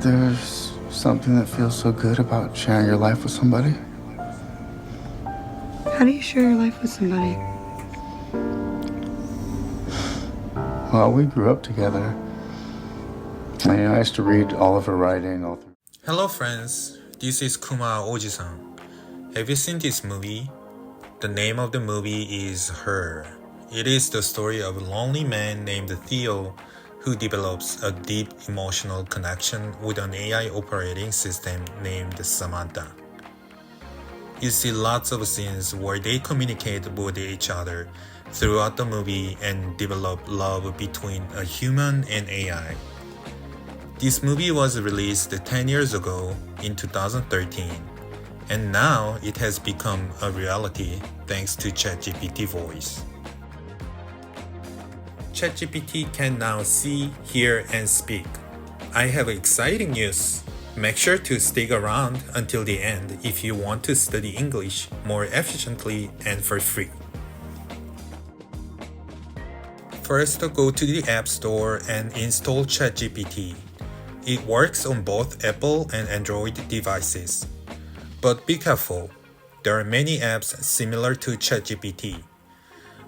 There's something that feels so good about sharing your life with somebody. How do you share your life with somebody? Well, we grew up together. I used to read all of her writing. Hello friends, this is Kuma Oji-san. Have you seen this movie? The name of the movie is Her. It is the story of a lonely man named Theo who develops a deep emotional connection with an AI operating system named Samantha. You see lots of scenes where they communicate with each other throughout the movie and develop love between a human and AI. This movie was released 10 years ago in 2013, and now it has become a reality thanks to ChatGPT Voice. ChatGPT can now see, hear, and speak. I have exciting news. Make sure to stick around until the end if you want to study English more efficiently and for free. First, go to the App Store and install ChatGPT. It works on both Apple and Android devices. But be careful, there are many apps similar to ChatGPT.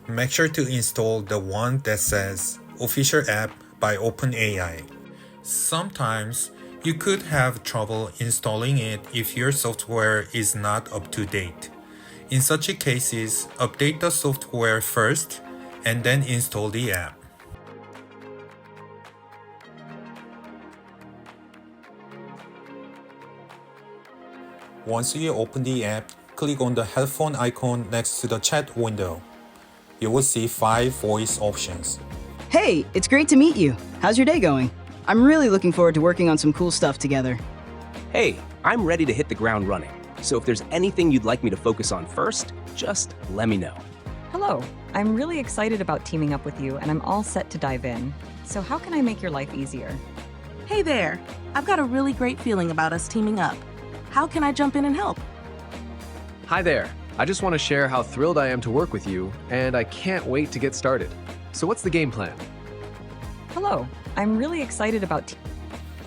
Make sure to install the one that says Official App by OpenAI. Sometimes you could have trouble installing it if your software is not up to date. In such cases, update the software first and then install the app. Once you open the app, click on the headphone icon next to the chat window. You will see 5 voice options. Hey, it's great to meet you. How's your day going? I'm really looking forward to working on some cool stuff together. Hey, I'm ready to hit the ground running. So if there's anything you'd like me to focus on first, just let me know. Hello, I'm really excited about teaming up with you and I'm all set to dive in. So how can I make your life easier? Hey there, I've got a really great feeling about us teaming up. How can I jump in and help? Hi there. I just want to share how thrilled I am to work with you, and I can't wait to get started. So what's the game plan? Hello, I'm really excited about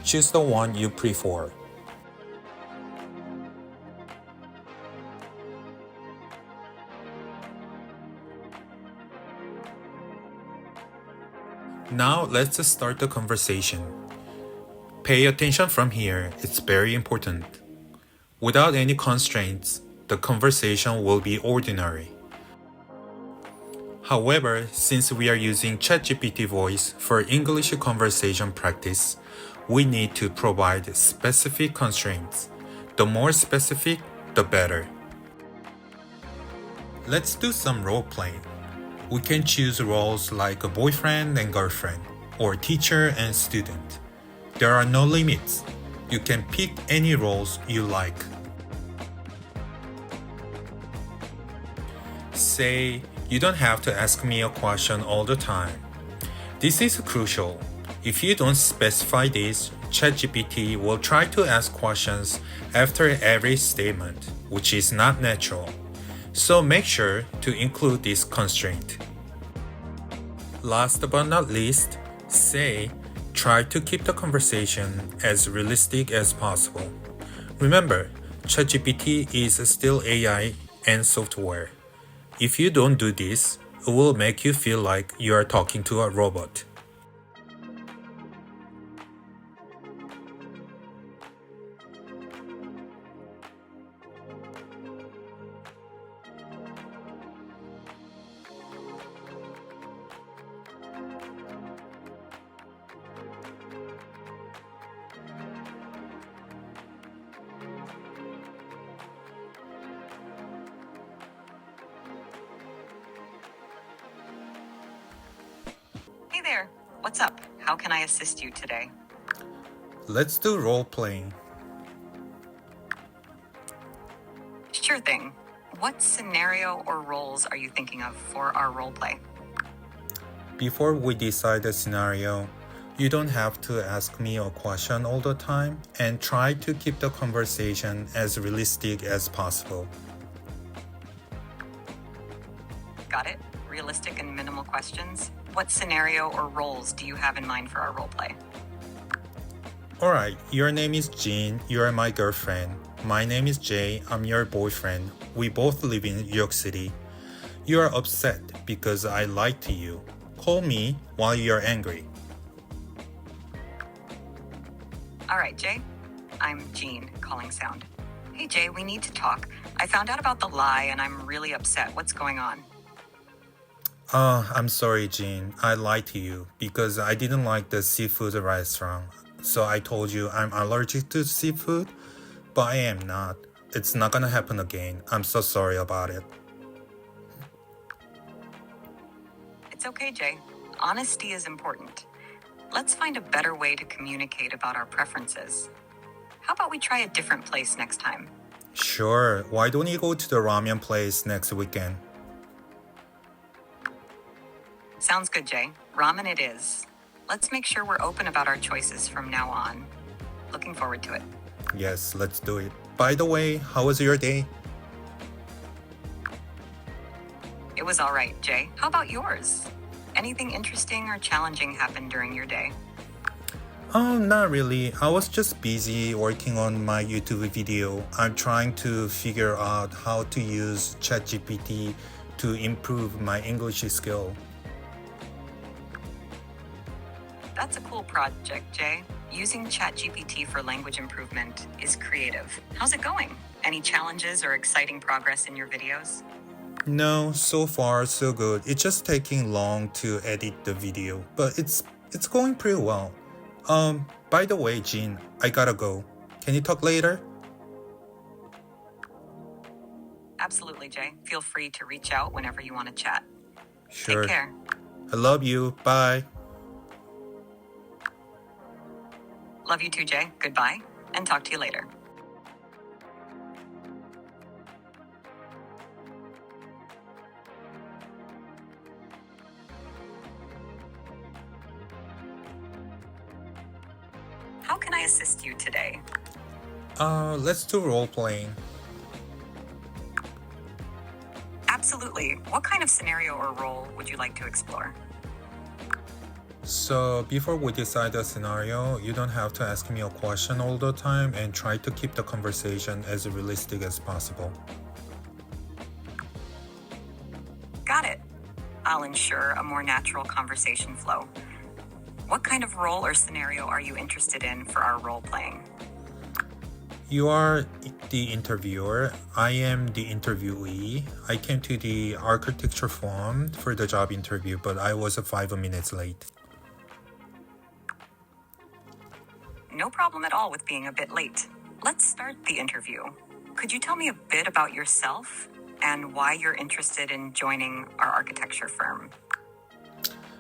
Choose the one you prefer. Now let's start the conversation. Pay attention from here, it's very important. Without any constraints, the conversation will be ordinary. However, since we are using ChatGPT Voice for English conversation practice, we need to provide specific constraints. The more specific, the better. Let's do some role-playing. We can choose roles like a boyfriend and girlfriend, or teacher and student. There are no limits. You can pick any roles you like. Say, you don't have to ask me a question all the time. This is crucial. If you don't specify this, ChatGPT will try to ask questions after every statement, which is not natural. So make sure to include this constraint. Last but not least, say, try to keep the conversation as realistic as possible. Remember, ChatGPT is still AI and software. If you don't do this, it will make you feel like you are talking to a robot. Hey there, what's up? How can I assist you today? Let's do role-playing. Sure thing. What scenario or roles are you thinking of for our role play? Before we decide the scenario, you don't have to ask me a question all the time and try to keep the conversation as realistic as possible. Got it? Realistic and minimal questions? What scenario or roles do you have in mind for our role play? Alright, your name is Jean, you are my girlfriend. My name is Jay, I'm your boyfriend. We both live in New York City. You are upset because I lied to you. Call me while you are angry. All right, Jay. I'm Jean, calling sound. Hey, Jay, we need to talk. I found out about the lie and I'm really upset. What's going on? I'm sorry, Jean. I lied to you because I didn't like the seafood restaurant. So I told you I'm allergic to seafood, but I am not. It's not gonna happen again. I'm so sorry about it. It's okay, Jay. Honesty is important. Let's find a better way to communicate about our preferences. How about we try a different place next time? Sure, why don't you go to the ramen place next weekend? Sounds good, Jay. Ramen it is. Let's make sure we're open about our choices from now on. Looking forward to it. Yes, let's do it. By the way, how was your day? It was all right, Jay. How about yours? Anything interesting or challenging happened during your day? Oh, not really. I was just busy working on my YouTube video. I'm trying to figure out how to use ChatGPT to improve my English skill. That's a cool project, Jay. Using ChatGPT for language improvement is creative. How's it going? Any challenges or exciting progress in your videos? No, so far so good. It's just taking long to edit the video, but it's going pretty well. By the way, Jean, I gotta go. Can you talk later? Absolutely, Jay. Feel free to reach out whenever you want to chat. Sure. Take care. I love you. Bye. Love you too, Jay. Goodbye, and talk to you later. How can I assist you today? Let's do role playing. Absolutely. What kind of scenario or role would you like to explore? So before we decide the scenario, you don't have to ask me a question all the time and try to keep the conversation as realistic as possible. Got it. I'll ensure a more natural conversation flow. What kind of role or scenario are you interested in for our role playing? You are the interviewer. I am the interviewee. I came to the architecture firm for the job interview, but I was 5 minutes late. No problem at all with being a bit late. Let's start the interview. Could you tell me a bit about yourself and why you're interested in joining our architecture firm?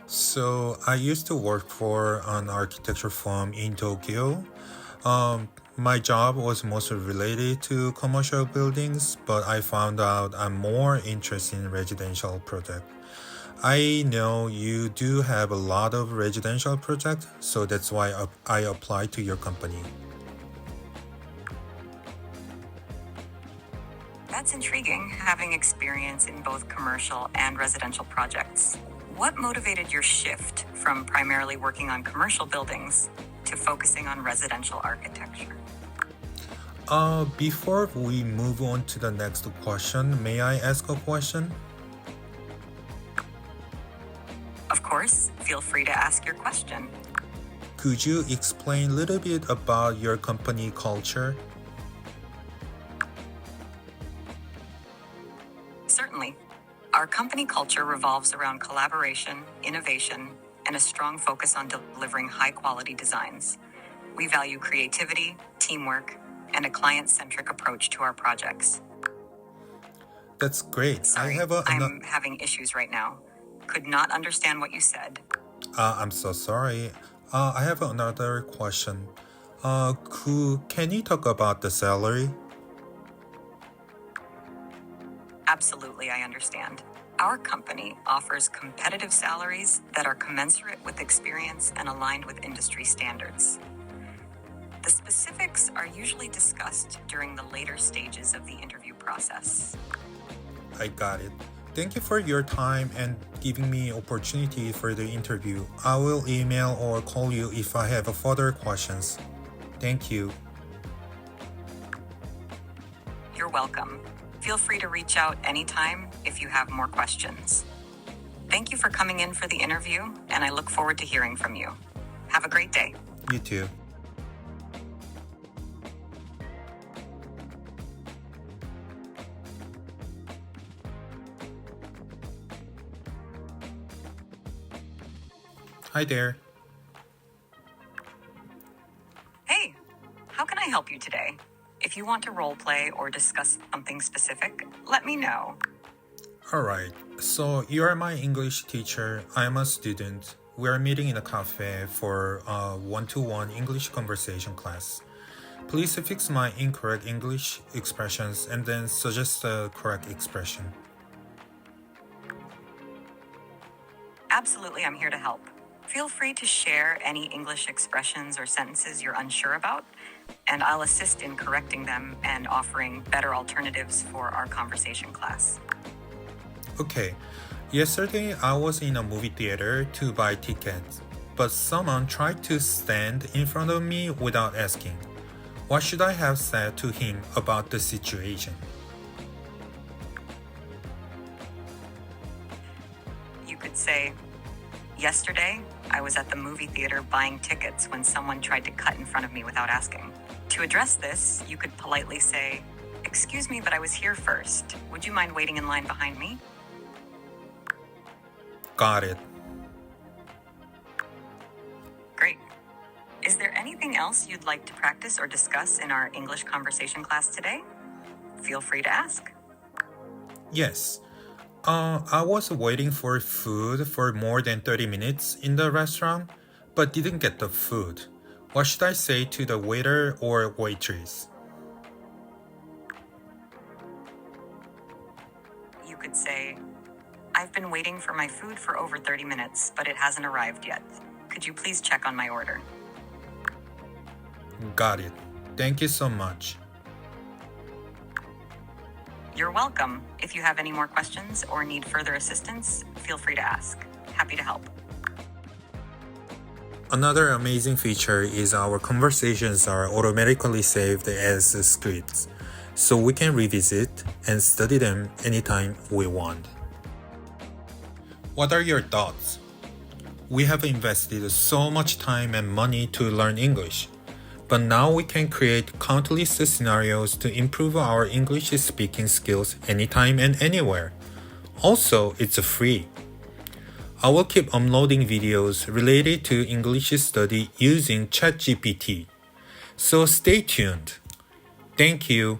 So I used to work for an architecture firm in Tokyo. My job was mostly related to commercial buildings, but I found out I'm more interested in residential projects. I know you do have a lot of residential projects, so that's why I applied to your company. That's intriguing, having experience in both commercial and residential projects. What motivated your shift from primarily working on commercial buildings to focusing on residential architecture? Before we move on to the next question, may I ask a question? Of course, feel free to ask your question. Could you explain a little bit about your company culture? Certainly. Our company culture revolves around collaboration, innovation, and a strong focus on delivering high-quality designs. We value creativity, teamwork, and a client-centric approach to our projects. That's great. Sorry, I'm having issues right now. Could not understand what you said. I'm so sorry. I have another question. Can you talk about the salary? Absolutely, I understand. Our company offers competitive salaries that are commensurate with experience and aligned with industry standards. The specifics are usually discussed during the later stages of the interview process. I got it. Thank you for your time and giving me opportunity for the interview. I will email or call you if I have further questions. Thank you. You're welcome. Feel free to reach out anytime if you have more questions. Thank you for coming in for the interview, and I look forward to hearing from you. Have a great day. You too. Hi there. Hey, how can I help you today? If you want to role play or discuss something specific, let me know. Alright, so you are my English teacher, I am a student. We are meeting in a cafe for a one-to-one English conversation class. Please fix my incorrect English expressions and then suggest the correct expression. Absolutely, I'm here to help. Feel free to share any English expressions or sentences you're unsure about, and I'll assist in correcting them and offering better alternatives for our conversation class. Okay, yesterday I was in a movie theater to buy tickets, but someone tried to stand in front of me without asking. What should I have said to him about the situation? You could say, yesterday, I was at the movie theater buying tickets when someone tried to cut in front of me without asking. To address this, you could politely say, excuse me, but I was here first. Would you mind waiting in line behind me? Got it. Great. Is there anything else you'd like to practice or discuss in our English conversation class today? Feel free to ask. Yes. I was waiting for food for more than 30 minutes in the restaurant, but didn't get the food. What should I say to the waiter or waitress? You could say, I've been waiting for my food for over 30 minutes, but it hasn't arrived yet. Could you please check on my order? Got it. Thank you so much. You're welcome. If you have any more questions or need further assistance, feel free to ask. Happy to help. Another amazing feature is our conversations are automatically saved as scripts, so we can revisit and study them anytime we want. What are your thoughts? We have invested so much time and money to learn English, but now we can create countless scenarios to improve our English speaking skills anytime and anywhere. Also, it's free. I will keep uploading videos related to English study using ChatGPT, so stay tuned. Thank you.